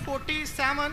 47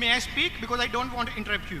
May I speak because I don't want to interrupt you.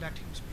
let him speak।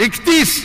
31।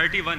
31।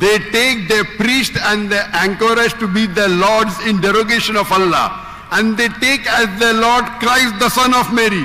they take their priest and their anchorage to be their lords in derogation of Allah, and they take as their Lord Christ the son of Mary।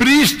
priest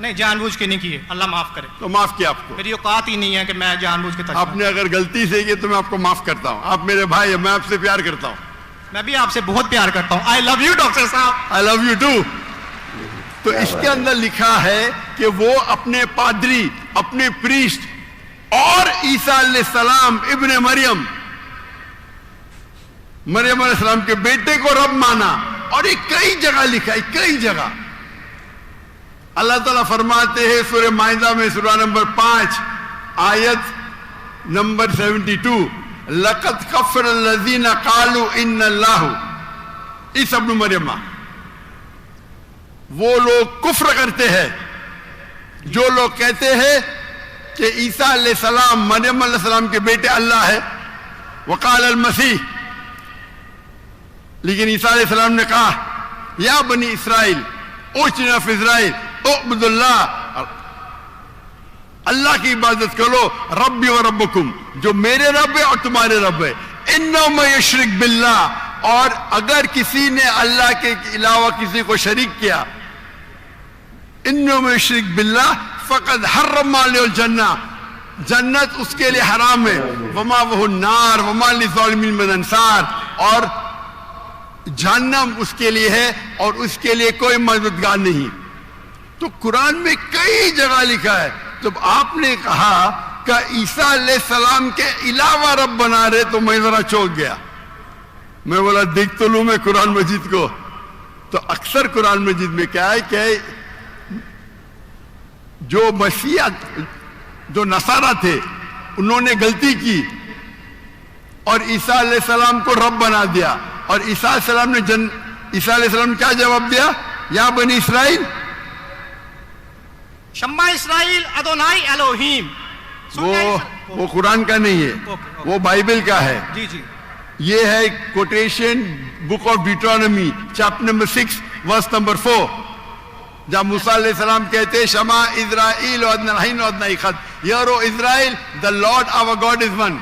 نہیں جان بوجھ کے نہیں کیے, اللہ معاف کرے. تو معاف کیا آپ کو. میری اوقات ہی نہیں ہے کہ میں جان بوجھ کے ترجمہ. آپ نے اگر غلطی سے کی تو میں آپ کو معاف کرتا ہوں. آپ میرے بھائی ہیں, میں آپ سے پیار کرتا ہوں. میں بھی آپ سے بہت پیار کرتا ہوں. آئی لو یو ڈاکٹر صاحب. آئی لو یو ٹو. تو اس کے اندر لکھا ہے کہ وہ اپنے پادری, اپنے پریسٹ اور عیسیٰ علیہ السلام ابن مریم علیہ السلام کے بیٹے کو رب مانا. اور یہ کئی جگہ لکھا ہے, کئی جگہ. اللہ تعالیٰ فرماتے ہیں سورہ مائدہ میں سورہ نمبر 5 آیت نمبر 72, لَقَدْ كَفَّرَ الَّذِينَ قَالُوا إِنَّ اللَّهُ عِیسیٰ ابن مریم. وہ لوگ کفر کرتے ہیں جو لوگ کہتے ہیں کہ عیسیٰ علیہ السلام مریم علیہ السلام کے بیٹے اللہ ہے. وقال المسیح, لیکن عیسیٰ علیہ السلام نے کہا یا بنی اسرائیل اوچنا فی اسرائیل اعبد اللہ, اللہ کی عبادت کرو, ربی و ربکم, جو میرے رب ہے اور تمہارے رب ہے. انہ من یشرک باللہ, اور اگر کسی نے اللہ کے علاوہ کسی کو شریک کیا, انہ من یشرک باللہ فقد حرم علیہ الجنہ, جنت اس کے لیے حرام ہے. وما وہ النار وما للظالمین من انصار, اور جہنم اس کے لیے ہے اور اس کے لیے کوئی مددگار نہیں. تو قرآن میں کئی جگہ لکھا ہے. جب آپ نے کہا کہ عیسیٰ علیہ السلام کے علاوہ رب بنا رہے تو میں ذرا چونک گیا. میں بولا دیکھ تو لوں میں قرآن مجید کو. تو اکثر قرآن مجید میں کیا ہے کہ جو مسیح جو نصارہ تھے انہوں نے غلطی کی اور عیسیٰ علیہ السلام کو رب بنا دیا. اور عیسیٰ علیہ السلام نے عیسیٰ علیہ السلام نے کیا جواب دیا؟ یا بنی اسرائیل شما اسرائیل ادونائی الوہیم. وہ قرآن کا نہیں ہے, وہ بائبل کا ہے. جی جی, یہ ہے quotation book of Deuteronomy chapter number 6 verse number 4, جہاں موسیٰ علیہ السلام کہتے ہیں شما اسرائیل ادنا اخد, یارو اسرائیل the Lord our God is one.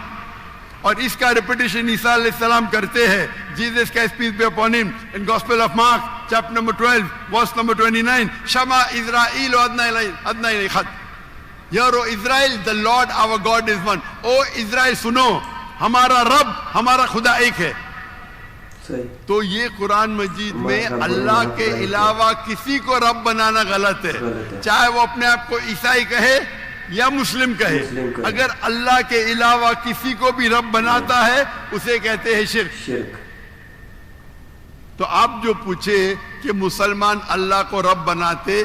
اور اس کا ریپیٹیشن عیسیٰ علیہ السلام کرتے ہیں. جیزس کا پیس بی اپون ہم ان gospel of Mark chapter number 12 verse number 29, شما اسرائیل ادنا اخد, یارو اسرائیل the Lord our God is one. او اسرائیل سنو, ہمارا رب ہمارا خدا ایک ہے. تو یہ قرآن مجید میں اللہ کے علاوہ کسی کو رب بنانا غلط ہے, چاہے وہ اپنے آپ کو عیسائی کہے یا مسلم کہے. اگر اللہ کے علاوہ کسی کو بھی رب بناتا ہے اسے کہتے ہیں شرک. تو آپ جو پوچھے کہ مسلمان اللہ کو رب بناتے,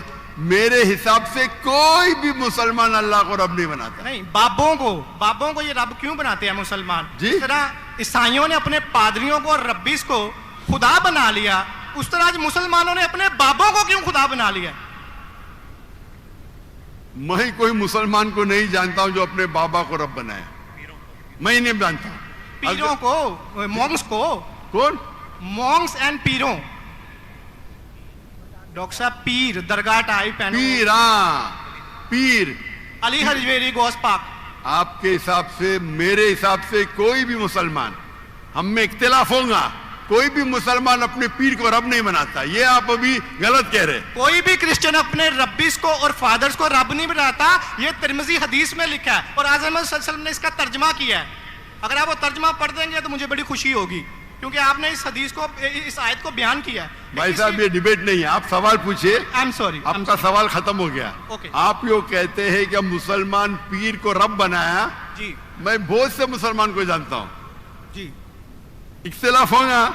میرے حساب سے کوئی بھی مسلمان اللہ کو رب نہیں بناتا. نہیں, بابوں کو یہ رب کیوں بناتے ہیں مسلمان؟ جی, اس طرح عیسائیوں نے اپنے پادریوں کو اور ربیس کو خدا بنا لیا, اس طرح آج مسلمانوں نے اپنے بابوں کو کیوں خدا بنا لیا؟ میں کوئی مسلمان کو نہیں جانتا ہوں جو اپنے بابا کو رب بنایا, میں نہیں جانتا. پیروں کو, مونگس کو. کون؟ مونگس اینڈ پیروں. ڈاکٹر صاحب پیر درگاہ ٹائپ پیر, ہاں پیر, علی حجویری گوس پاک. آپ کے حساب سے میرے حساب سے کوئی بھی مسلمان, ہم میں اختلاف ہوگا, کوئی بھی مسلمان اپنے پیر کو رب نہیں بناتا. یہ آپ ابھی غلط کہہ رہے. کوئی بھی کرسچن اپنے ربیس کو اور فادرز کو رب نہیں بناتا. یہ ترمذی حدیث میں لکھا ہے اور اعظم صلی اللہ علیہ وسلم نے اس کا ترجمہ کیا ہے. اگر آپ وہ ترجمہ پڑھ دیں گے تو مجھے بڑی خوشی ہوگی, کیونکہ آپ نے اس حدیث کو, اس آیت کو بیان کیا ہے. بھائی صاحب یہ ڈیبیٹ نہیں ہے, آپ سوال پوچھے. آپ کا سوال ختم ہو گیا. آپ یہ کہتے ہیں کہ مسلمان پیر کو رب بنایا. جی, میں بہت سے مسلمان کو جانتا ہوں. جی, اختلاف ہوگا,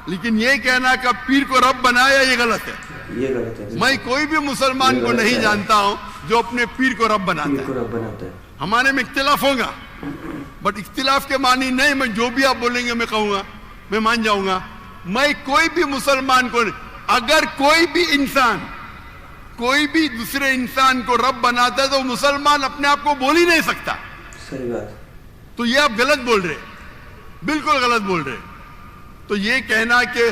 لیکن یہ کہنا کہ پیر کو رب بنایا یہ غلط ہے. یہ غلط ہے. میں کوئی بھی مسلمان کو نہیں جانتا ہوں جو اپنے پیر کو رب بناتا ہے. ہمارے میں اختلاف ہوگا, بٹ اختلاف کے معنی نہیں میں جو بھی آپ بولیں گے میں کہوں گا, میں مان جاؤں گا. میں کوئی بھی مسلمان کو, اگر کوئی بھی انسان کوئی بھی دوسرے انسان کو رب بناتا ہے تو مسلمان اپنے آپ کو بول ہی نہیں سکتا. صحیح بات. تو یہ آپ غلط بول رہے, بالکل غلط بول رہے. تو یہ کہنا کہ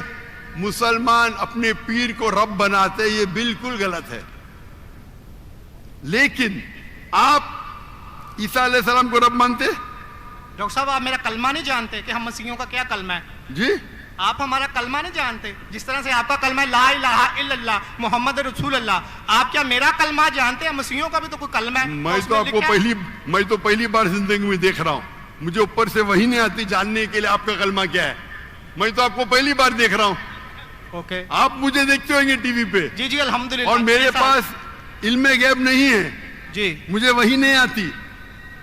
مسلمان اپنے پیر کو رب بناتے یہ بالکل غلط ہے. لیکن آپ عیسیٰ علیہ السلام کو رب مانتے؟ ڈاکٹر صاحب آپ میرا کلمہ نہیں جانتے کہ ہم مسیحیوں کا کیا کلمہ ہے؟ جی, آپ ہمارا کلمہ نہیں جانتے؟ جس طرح سے آپ کا کلمہ لا الہ الا اللہ محمد رسول اللہ، آپ کیا میرا کلمہ جانتے ہیں؟ مسیحیوں کا بھی تو کوئی کلمہ ہے. میں تو پہلی بار زندگی میں دیکھ رہا ہوں. مجھے اوپر سے وہی نہیں آتی جاننے کے لیے آپ کا کلمہ کیا ہے. میں تو آپ کو پہلی بار دیکھ رہا ہوں. اوکے آپ مجھے دیکھتے ہوں گے ٹی وی پہ. جی جی الحمدللہ. اور میرے پاس علم غیب نہیں ہے جی، مجھے وہی نہیں آتی.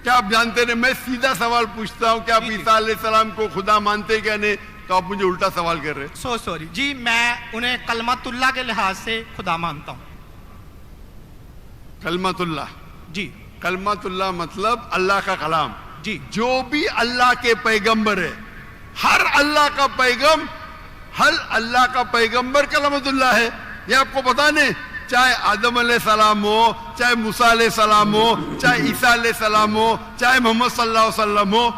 کیا آپ جانتے ہیں میں سیدھا سوال پوچھتا ہوں کہ آپ عیسیٰ علیہ السلام کو خدا مانتے کیا نہیں، تو آپ مجھے الٹا سوال کر رہے. سو سوری جی، میں انہیں کلمۃ اللہ کے لحاظ سے خدا مانتا ہوں. کلمۃ اللہ، جی کلمۃ اللہ مطلب اللہ کا کلام. جی جو بھی اللہ کے پیغمبر ہے، ہر اللہ کا پیغمبر کلمۃ اللہ ہے. یہ آپ کو پتا نہیں؟ چاہے آدم علیہ السلام ہو، چاہے موسیٰ علیہ السلام ہو، چاہے عیسیٰ علیہ السلام ہو، چاہے محمد صلی اللہ علیہ وسلم ہو،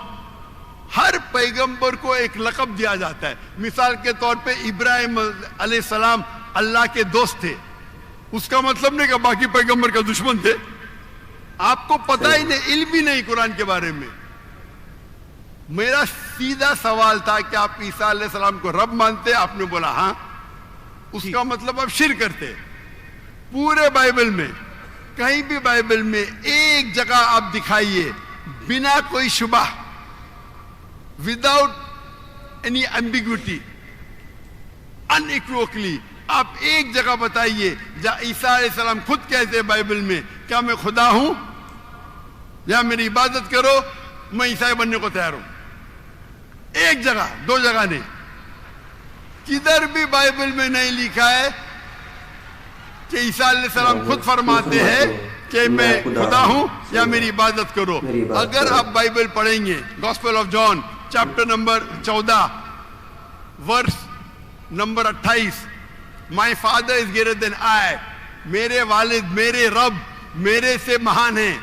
ہر پیغمبر کو ایک لقب دیا جاتا ہے. مثال کے طور پہ ابراہیم علیہ السلام اللہ کے دوست تھے. اس کا مطلب نہیں کہ باقی پیغمبر کا دشمن تھے. آپ کو پتہ ہی نہیں، علم بھی نہیں قرآن کے بارے میں. میرا سیدھا سوال تھا کہ آپ عیسیٰ علیہ السلام کو رب مانتے؟ آپ نے بولا ہاں. اس کا مطلب آپ شرک کرتے. پورے بائبل میں کہیں بھی بائبل میں ایک جگہ آپ دکھائیے بنا کوئی شبہ، وداؤٹ اینی ایمبیگوٹی، انیکوکلی آپ ایک جگہ بتائیے جہاں عیسیٰ علیہ السلام خود کہتے ہیں بائبل میں کیا میں خدا ہوں یا میری عبادت کرو میں عیسائی بننے کو تیار ہوں. ایک جگہ، دو جگہ نہیں. کدھر بھی بائبل میں نہیں لکھا ہے کہ عیسیٰ علیہ السلام خود فرماتے ہیں کہ میں خدا ہوں یا میری عبادت کرو. اگر آپ بائبل پڑھیں گے gospel of John chapter number 14 verse number 28، my father is greater than I, میرے والد میرے رب میرے سے مہان ہیں.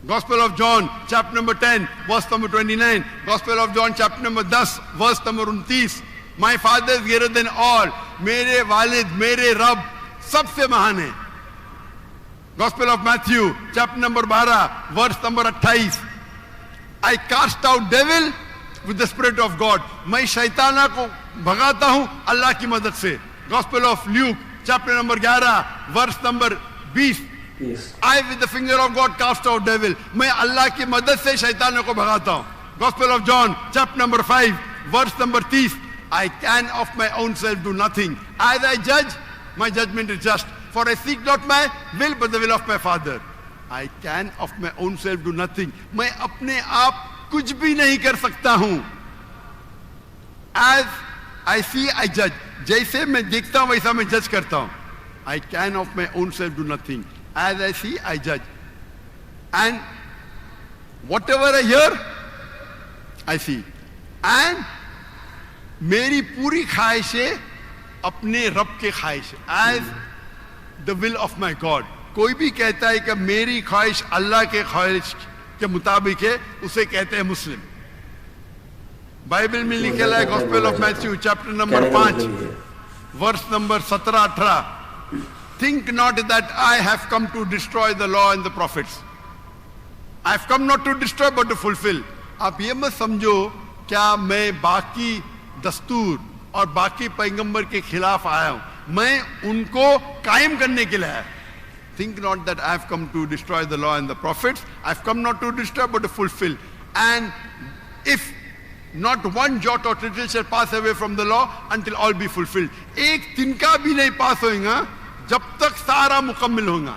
Gospel of John chapter number 10 verse number 29, Gospel of John chapter number 10 verse number 29, my father is greater than all، میرے والد میرے رب سب سے مہان ہیں. Gospel of Matthew chapter number 12 verse number 28، I cast out devil with the spirit of God، میں شیطانہ کو بھگاتا ہوں اللہ کی مدد سے. Gospel of Luke chapter number 11 verse number 20، I with the finger of God cast out devil، میں اللہ کی مدد سے شیطانوں کو بھگاتا ہوں. Gospel of John chapter number 5 verse number 30، I can of my own self do nothing، as I judge my judgment is just، for I seek not my will but the will of my Father. I can of my own self do nothing، میں اپنے آپ کچھ بھی نہیں کر سکتا ہوں. As I see I judge، جیسے میں دیکھتا ہوں ویسا میں جج کرتا ہوں. I can of my own self do nothing، as I see I judge، and whatever I hear I see، and میری پوری خواہش ہے اپنے رب کے خواہش، as the will of my God. کوئی بھی کہتا ہے کہ میری خواہش اللہ کے خواہش کے مطابق ہے، اسے کہتے ہیں مسلم. بائبل میں لکھا ہے gospel of Matthew chapter number 5 verse number 17-18، think not that I have come to destroy the law and the prophets، I have come not to destroy but to fulfill. آپ یہ مت سمجھو کیا میں باقی دستور اور باقی پیغمبر کے خلاف آیا ہوں، میں ان کو قائم کرنے کے لیے آیا. think not that I have come to destroy the law and the prophets، I have come not to destroy but to fulfill. and if not one jot or tittle shall pass away from the law until all be fulfilled، ایک تنکا بھی نہیں پاس ہوئے گا جب تک سارا مکمل ہوگا.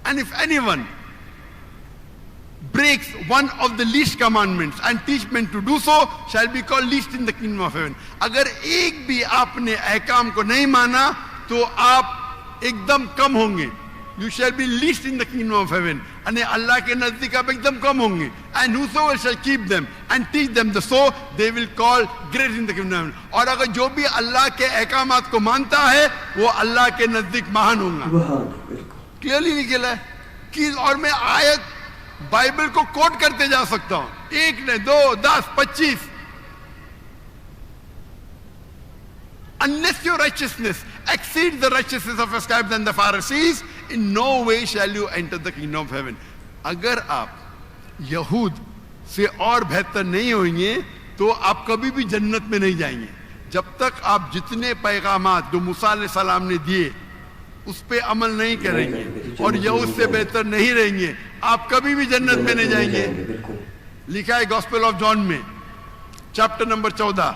and if anyone breaks one of the least commandments and teach men to do so shall be called least in the kingdom of heaven. اگر ایک بھی آپ نے احکام کو نہیں مانا تو آپ ایک دم کم ہوں گے. You shall be least in the kingdom of heaven، یعنی اللہ کے نزدیک آپ ایک دم کم ہوں گے. and whosoever shall keep them and teach them the so they will call great in the kingdom of heaven. اور اگر جو بھی اللہ کے احکامات کو مانتا ہے وہ اللہ کے نزدیک مہان ہوں گا. کلیئرلی نکلا ہے. اور میں آیت بائبل کو کوٹ کرتے جا سکتا ہوں، ایک نے 2 10 25. unless your righteousness exceeds the righteousness of the scribes and the Pharisees in no way shall you enter the kingdom of heaven. اگر آپ یہود سے اور بہتر نہیں ہوئیں گے تو آپ کبھی بھی جنت میں نہیں جائیں گے. جب تک آپ جتنے پیغامات جو موسیٰ علیہ السلام نے دیے اس پہ عمل نہیں کریں گے اور یا اس سے بہتر نہیں رہیں گے, آپ کبھی بھی جنت میں نہیں جائیں گے. لکھا ہے گاسپل آف جان میں chapter number 14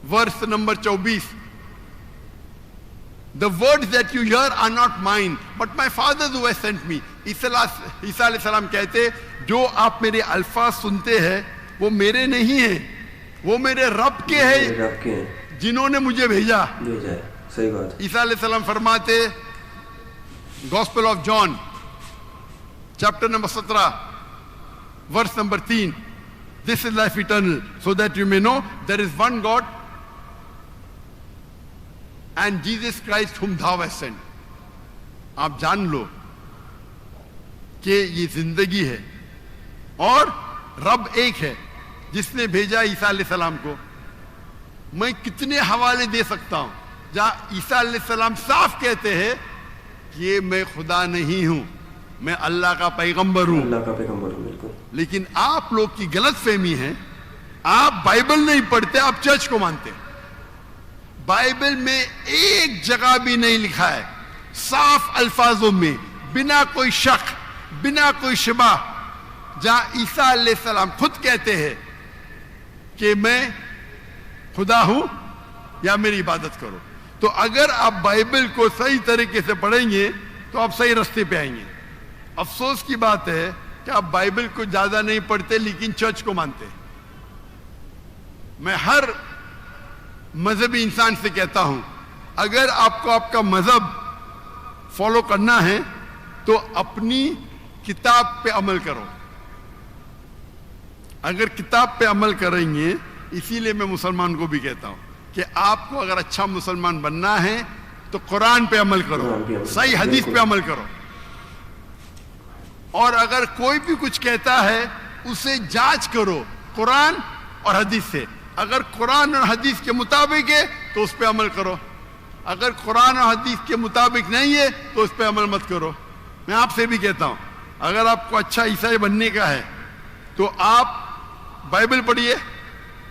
verse number 24, the words that you hear are not mine but my father who has sent me. عیسیٰ علیہ السلام کہتے جو آپ میرے الفاظ سنتے ہیں وہ میرے نہیں ہیں, وہ میرے رب کے ہیں جنہوں نے مجھے بھیجا. صحیح بات. عیسیٰ علیہ السلام فرماتے gospel of John chapter number 17 verse number 3, this is life eternal so that you may know there is one God and Jesus Christ whom thou hast sent. آپ جان لو کہ یہ زندگی ہے اور رب ایک ہے جس نے بھیجا عیسیٰ علیہ السلام کو. میں کتنے حوالے دے سکتا ہوں جہاں عیسیٰ علیہ السلام صاف کہتے ہیں کہ میں خدا نہیں ہوں, میں اللہ کا پیغمبر ہوں. اللہ کا پیغمبر ہوں, بالکل. لیکن آپ لوگ کی غلط فہمی ہے, آپ بائبل نہیں پڑھتے, آپ چرچ کو مانتے. بائبل میں ایک جگہ بھی نہیں لکھا ہے صاف الفاظوں میں بنا کوئی شک بنا کوئی شبہ جہاں عیسیٰ علیہ السلام خود کہتے ہیں کہ میں خدا ہوں یا میری عبادت کرو. تو اگر آپ بائبل کو صحیح طریقے سے پڑھیں گے تو آپ صحیح رستے پہ آئیں گے. افسوس کی بات ہے کہ آپ بائبل کو زیادہ نہیں پڑھتے لیکن چرچ کو مانتے. میں ہر مذہبی انسان سے کہتا ہوں اگر آپ کو آپ کا مذہب فالو کرنا ہے تو اپنی کتاب پہ عمل کرو. اگر کتاب پہ عمل کریں گے, اسی لیے میں مسلمان کو بھی کہتا ہوں کہ آپ کو اگر اچھا مسلمان بننا ہے تو قرآن پہ عمل کرو, صحیح حدیث پہ عمل کرو. اور اگر کوئی بھی کچھ کہتا ہے اسے جانچ کرو قرآن اور حدیث سے. اگر قرآن اور حدیث کے مطابق ہے تو اس پہ عمل کرو, اگر قرآن اور حدیث کے مطابق نہیں ہے تو اس پہ عمل مت کرو. میں آپ سے بھی کہتا ہوں اگر آپ کو اچھا عیسائی بننے کا ہے تو آپ بائبل پڑھیے,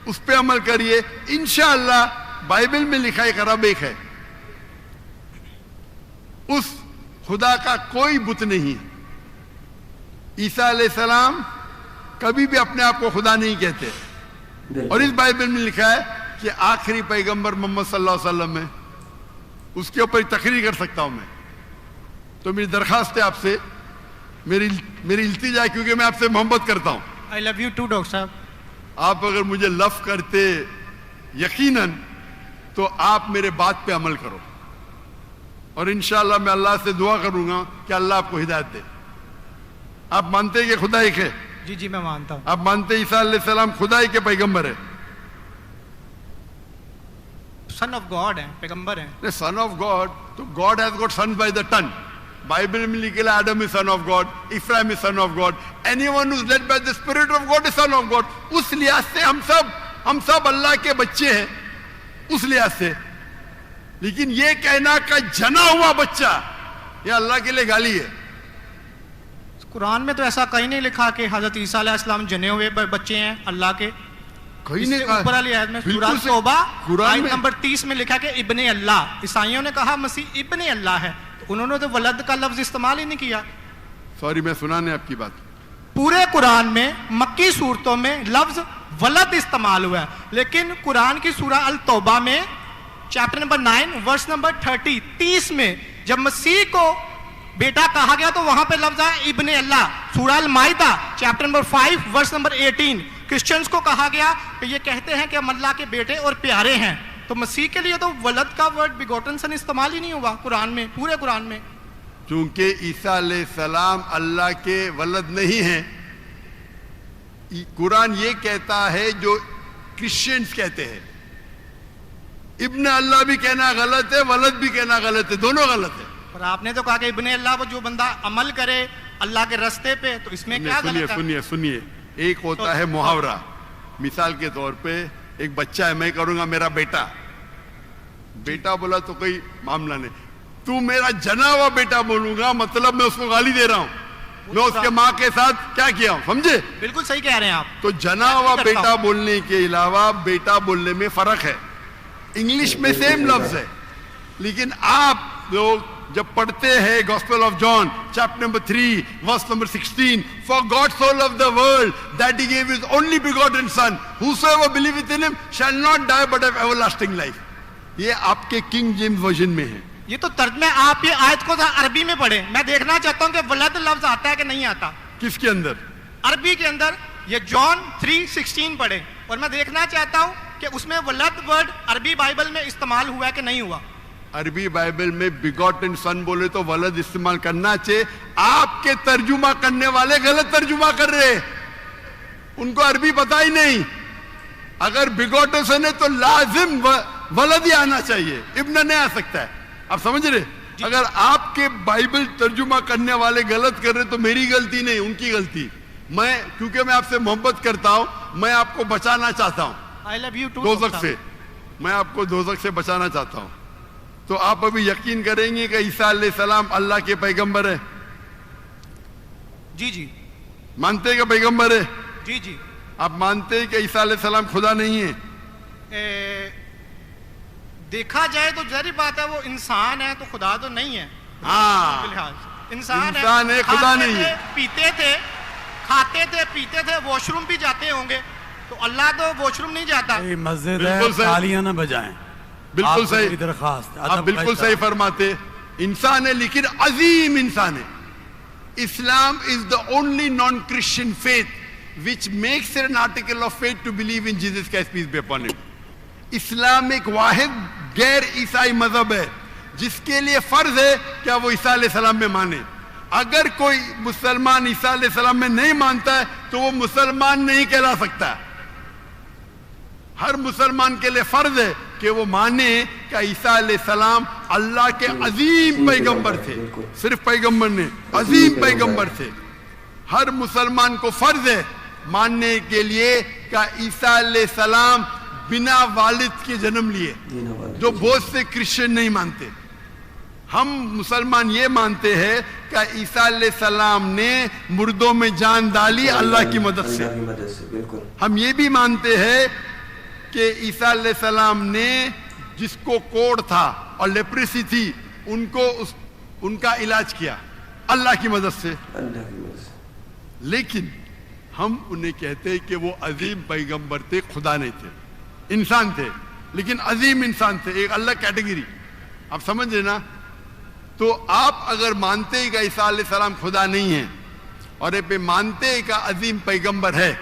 اس پہ عمل کریے. انشاءاللہ بائبل میں لکھا ہے کہ رب ایک ہے, اس خدا کا کوئی بت نہیں ہے. عیسیٰ علیہ السلام کبھی بھی اپنے آپ کو خدا نہیں کہتے, اور اس بائبل میں لکھا ہے کہ آخری پیغمبر محمد صلی اللہ علیہ وسلم ہے. اس کے اوپر تقریر کر سکتا ہوں میں. تو میری درخواست ہے آپ سے, میری التجا ہے کیونکہ میں آپ سے محبت کرتا ہوں. I love you too, doctor صاحب. آپ اگر مجھے لو کرتے یقیناً تو آپ میرے بات پہ عمل کرو, اور انشاءاللہ میں اللہ سے دعا کروں گا کہ اللہ آپ کو ہدایت دے. آپ مانتے ہیں کہ خدا ایک ہے؟ جی جی میں مانتا ہوں. آپ مانتے ہیں عیسیٰ علیہ السلام خدا ہی کے پیغمبر ہے؟ سن آف گاڈ ہیں, پیغمبر ہیں. سن آف گاڈ تو God has got son by the ton. Bible میں لکھا ہے Adam is son of God, Ephraim is son of God, anyone who is led by the spirit of God is son of God. اس لحاظ سے ہم سب اللہ کے بچے ہیں, اس لحاظ سے. لیکن یہ کہنا کہ جنا ہوا بچہ یہ اللہ کے لیے گالی ہے. قرآن میں تو ایسا کہیں نہیں لکھا کہ حضرت عیسیٰ علیہ السلام جنے ہوئے بچے ہیں اللہ کے. کہیں نہیں کہا. اوپر والی آیت میں سورہ توبہ آیت نمبر 30 میں لکھا کہ ابن اللہ. عیسائیوں نے کہا مسیح ابن اللہ ہے, انہوں نے تو ولد کا لفظ استعمال ہی نہیں کیا. سوری میں سنانے آپ کی بات. پورے قرآن میں مکی صورتوں میں لفظ ولد استعمال ہوا ہے, لیکن قرآن کی سورہ التوبہ میں چیپٹر نمبر 9 ورس نمبر 30 میں جب مسیح کو بیٹا کہا گیا تو وہاں پہ لفظ ہے ابن اللہ. سورہ المائدہ chapter number 5 verse number 18 Christians کو کہا گیا کہ یہ کہتے ہیں کہ ہم اللہ کے بیٹے اور پیارے ہیں. تو مسیح کے لیے تو ولد کا ورڈ بیگوٹن سن استعمال ہی نہیں ہوا قرآن میں, پورے قرآن میں. چونکہ عیسیٰ علیہ السلام اللہ کے ولد نہیں ہیں. قرآن یہ کہتا ہے جو کرسچنز کہتے ہیں. ابن اللہ بھی کہنا غلط ہے, ولد بھی کہنا غلط ہے, دونوں غلط ہے. اور آپ نے تو کہا کہ ابن اللہ وہ جو بندہ عمل کرے اللہ کے رستے پہ, تو اس میں کیا غلط ہے؟ سنیے ایک ہوتا ہے محاورہ. مثال کے طور پہ ایک بچہ ہے, میں کروں گا میرا بیٹا. بیٹا بولا تو کوئی معاملہ نہیں. تو میرا جنا ہوا بیٹا بولوں گا مطلب میں اس کو گالی دے رہا ہوں. میں اس کے ماں کے ساتھ کیا کیا ہوں, سمجھے؟ بالکل صحیح کہہ رہے ہیں آپ. تو جنا ہوا بیٹا بولنے کے علاوہ بیٹا بولنے میں فرق ہے. انگلش میں سیم لفظ ہے, لیکن آپ لوگ جب پڑھتے ہیں gospel of John chapter number 3 verse number 16, for God so loved the world that he gave his only begotten son, whosoever believeth in him shall not die but have everlasting life. یہ آپ کے king James version میں ہے. یہ تو ترجمہ, آپ یہ آیت کو عربی میں پڑھیں. میں دیکھنا چاہتا ہوں کہ ولد لفظ آتا ہے کہ نہیں آتا. کس کے اندر؟ عربی کے اندر. یہ جان 3:16 پڑھیں, اور میں دیکھنا چاہتا ہوں کہ اس میں ولد ورڈ عربی بائبل میں استعمال ہوا ہے کہ نہیں ہوا. عربی بائبل میں بیگوٹن سن بولے تو ولد استعمال کرنا چاہیے. آپ کے ترجمہ کرنے والے غلط ترجمہ کر رہے, ان کو عربی پتہ ہی نہیں. اگر بیگوٹن سن ہے تو لازم ولد ہی آنا چاہیے, ابن نہیں آ سکتا ہے. آپ سمجھ رہے؟ اگر آپ کے بائبل ترجمہ کرنے والے غلط کر رہے تو میری غلطی نہیں, ان کی غلطی. میں کیونکہ میں آپ سے محبت کرتا ہوں, میں آپ کو بچانا چاہتا ہوں I love you too, دوزخ سے. میں آپ کو دوزخ سے بچانا چاہتا ہوں. تو آپ ابھی یقین کریں گے کہ عیسیٰ علیہ السلام اللہ کے پیغمبر ہے؟ جی جی مانتے ہیں کہ پیغمبر ہے؟ جی جی. آپ مانتے ہیں کہ عیسیٰ علیہ السلام خدا نہیں ہے؟ دیکھا جائے تو ظاہر بات ہے وہ انسان ہے, تو خدا تو نہیں ہے. ہاں, انسان ہے, خدا نہیں ہے. پیتے تھے, کھاتے تھے, پیتے تھے, واش روم بھی جاتے ہوں گے, تو اللہ تو واش روم نہیں جاتا. مسجد ہے, تالیاں نہ بجائیں. بالکل صحیح درخواست, آپ بالکل صحیح فرماتے. انسان ہے لیکن عظیم انسان ہے. اسلام is the only non-Christian faith which makes it an article of faith to believe in Jesus Christ, peace be upon him. اسلام ایک واحد غیر عیسائی مذہب ہے جس کے لیے فرض ہے کیا وہ عیسیٰ علیہ السلام میں مانے. اگر کوئی مسلمان عیسیٰ علیہ السلام میں نہیں مانتا ہے تو وہ مسلمان نہیں کہلا سکتا. ہر مسلمان کے لیے فرض ہے کہ وہ مانے کہ عیسیٰ علیہ السلام اللہ کے عظیم پیغمبر تھے. صرف پیغمبر نے, عظیم پیغمبر تھے. ہر مسلمان کو فرض ہے ماننے کے لیے کہ عیسیٰ علیہ السلام بنا والد کے جنم لیے, جو بہت سے کرسچن نہیں مانتے. ہم مسلمان یہ مانتے ہیں کہ عیسیٰ علیہ السلام نے مردوں میں جان ڈالی اللہ کی مدد سے. ہم یہ بھی مانتے ہیں کہ عیسیٰ علیہ السلام نے جس کو کوڑ تھا اور لیپریسی تھی ان کا علاج کیا اللہ کی مدد سے. لیکن ہم انہیں کہتے ہیں کہ وہ عظیم پیغمبر تھے, خدا نہیں تھے, انسان تھے, لیکن عظیم انسان تھے, ایک اللہ کیٹیگری. آپ سمجھ رہے نا؟ تو آپ اگر مانتے ہیں کہ عیسیٰ علیہ السلام خدا نہیں ہے اور یہ مانتے ہیں کہ عظیم پیغمبر ہے,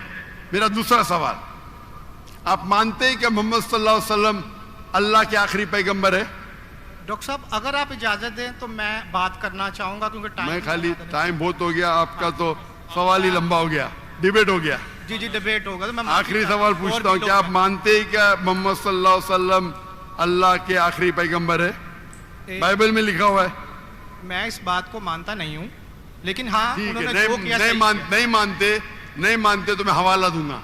میرا دوسرا سوال, آپ مانتے ہیں کہ محمد صلی اللہ علیہ وسلم اللہ کے آخری پیغمبر ہے؟ ڈاکٹر صاحب اگر آپ اجازت دیں تو میں بات کرنا چاہوں گا, کیونکہ میں خالی ٹائم بہت ہو گیا, آپ کا تو سوال ہی لمبا ہو گیا, ڈیبیٹ ہو گیا. جی جی ڈیبیٹ ہوگا. تو میں آخری سوال پوچھتا ہوں, کیا آپ مانتے ہیں کہ محمد صلی اللہ علیہ وسلم اللہ کے آخری پیغمبر ہے؟ بائبل میں لکھا ہوا ہے. میں اس بات کو مانتا نہیں ہوں, لیکن ہاں انہوں نے جو کیا نہیں مانتے تو میں حوالہ دوں گا.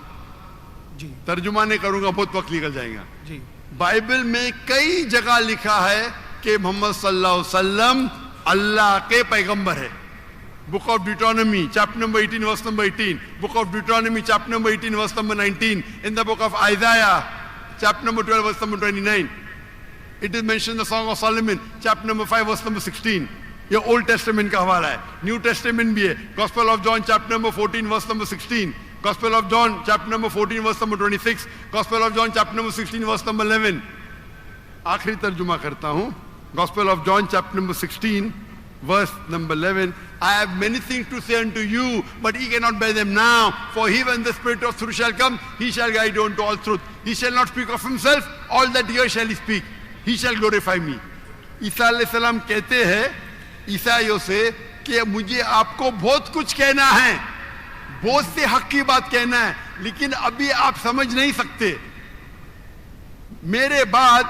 جی ترجمہ نہیں کروں گا, بہت وقت نکل جائے گا. جی بائبل میں کئی جگہ لکھا ہے کہ محمد صلی اللہ علیہ وسلم اللہ کے پیغمبر ہے. Book of Deuteronomy, chapter number 18, verse number 18. Book of Deuteronomy, chapter number 18, verse number 19. In the book of Isaiah, chapter number 12, verse number 29. It is mentioned in the Song of Solomon, chapter number 5, verse number 16. یہ Old Testament کا حوالہ ہے. New Testament بھی ہے. Gospel of John, chapter number 14, verse number 16. Gospel of John, chapter number 14, verse number 26. Gospel of John, chapter number 16, verse number 11. آخری ترجمہ کرتا ہوں. Gospel of John, chapter number 16, verse number 11. I have many things to say unto you, but ye cannot bear them now. For he, when the Spirit of truth shall come, he shall guide you unto all truth. He shall not speak of himself, all that he shall he speak. He shall glorify me. عیسیٰ علیہ السلام کہتے ہیں عیسائیوں سے کہ مجھے آپ کو بہت کچھ کہنا ہے, بہت سے حق کی بات کہنا ہے, لیکن ابھی آپ سمجھ نہیں سکتے. میرے بعد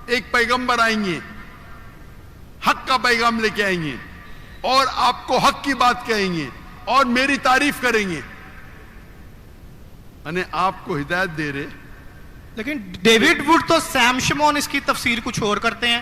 ایک پیغمبر آئیں گے, حق کا پیغام لے کے آئیں گے, اور آپ کو حق کی بات کہیں گے اور میری تعریف کریں گے. یعنی آپ کو ہدایت دے رہے. لیکن ڈیوڈ وڈ تو سیم شمون اس کی تفسیر کچھ اور کرتے ہیں.